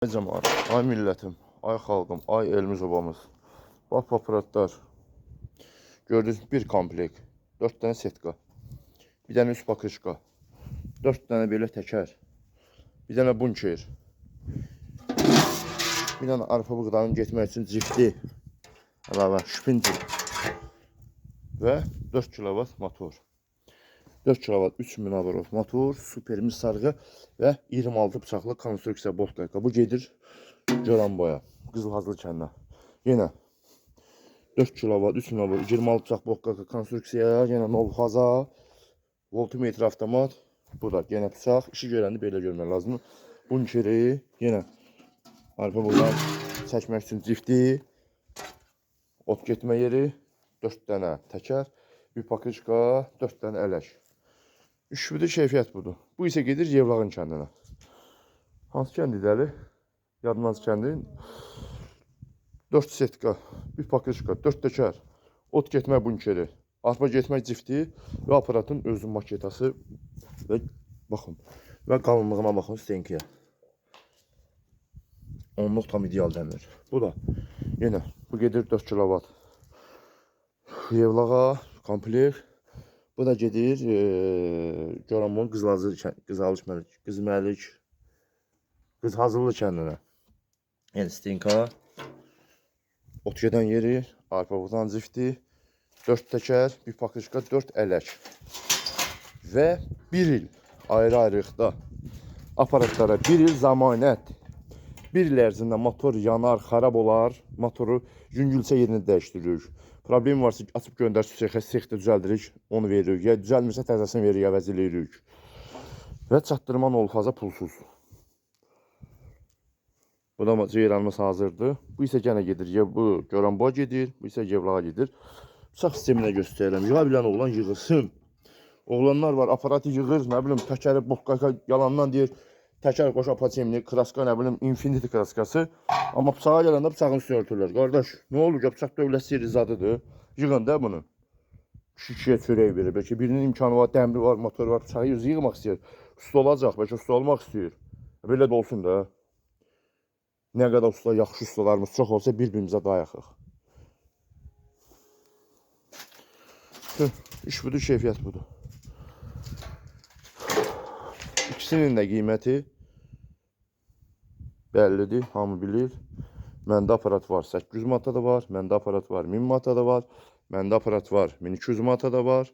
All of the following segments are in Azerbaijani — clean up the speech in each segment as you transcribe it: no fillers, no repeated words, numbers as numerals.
Ay cəmaət, ay millətim, ay xalqım, ay elimiz obamız. Bax aparatlar. Gördünüz bir komplekt, 4 dənə setka, bir dənə üst bakışqa, 4 dənə belə təkər, bir dənə bunker, bir dənə arpa buğdanın getmək üçün cifti, əlavə şpinci və 4 kilovat motor. 4 kilovat 3000 avroluk motor, superimiz sarğı və 26 bıçaqlı konstruksiya boltlayka. Bu gedir Goranboya, Qızılhazlı kəndinə. Yenə 4 kilovat 3000 avroluk 26 bıçaq boltlayka konstruksiya, yenə nol faza, voltmetre avtomat. Bu da yenə bıçaq. İşi görəndə belə görmək lazımdır. Bunkeri, yenə arpa buradan çəkmək üçün cifti, ot getmə yeri, 4 dənə təkər, bir pakışqa, 4 dənə ələk. Üçlü keyfiyyət budur. Bu isə gedir Yevlağın kəndinə. Hansı kəndidəli? Yadınız kəndin. 4 setka, bir pakışqa, 4 təkər, ot getmək bunkeri, arpa getmək cifti və aparatın özü maketası və baxın. Və qalınlığına baxın stenkiyə. Onluq tam ideal dəmir. Bu da yenə bu gedir 4 kilovat. Yevlağa komplekt. Bu da gedir Goranboyun Qızhazırlı kəndinə. Yəni stenka, ot gedən yeri, arpa buğdan cifti, 4 təkər, bir pakışqa, 4 ələk. Və 1 il ayrı-ayrılıqda aparatlara 1 il zəmanət. 1 il ərzində motor yanar, xarab olar, motoru yüngülsə yerini dəyişdiririk. Problem varsa açıb göndərsək sexə, sexdə düzəldirik, onu veririk. Ya düzəlmirsə təzəsini veririk, əvəz eləyirik. Və çatdırma nol faza pulsuz. Bu da ceyranımız hazırdır. Bu isə yenə gedir, bu Goranboya gedir, bu isə Yevlağa gedir. Bıçaq sisteminə göstərirəm. Yığa bilən oğlan yığılsın. Oğlanlar var, aparatı yığır, nə bilim, təkəri boqqaka yalandan deyir, təkər qoş apaçemli, kraska, nə bilim, infinity kraskası. Amma bıçağa gələndə bıçağın üstünü örtürlər. Qardaş, nə olur ki, bıçaq dövlət sirri zadıdır. Yığın da bunu. Kişiyə çörək verir. Bəlkə birinin imkanı var, dəmri var, motoru var, bıçağı yığmaq istəyir. Usta olacaq, bəlkə usta olmaq istəyir. Belə də olsun da. Nə qədər usta, yaxşı ustalarımız çox olsa bir-birimizə dayaxıq. İş budur, keyfiyyət budur. İkisinin də qiyməti bəllidir, hamı bilir. Məndə aparat var 800 manata da var, məndə aparat var 1000 manata da var, məndə aparat var 1200 manata da var.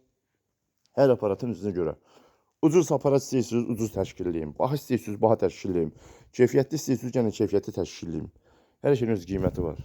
Hər aparatın üzünə görə. Ucuz aparat istəyirsiniz, ucuz təşkilləyim. Baha istəyirsiniz, baha təşkilləyim. Keyfiyyətli istəyirsiniz, yəni keyfiyyətli təşkilləyim. Hər şeyin öz qiyməti var.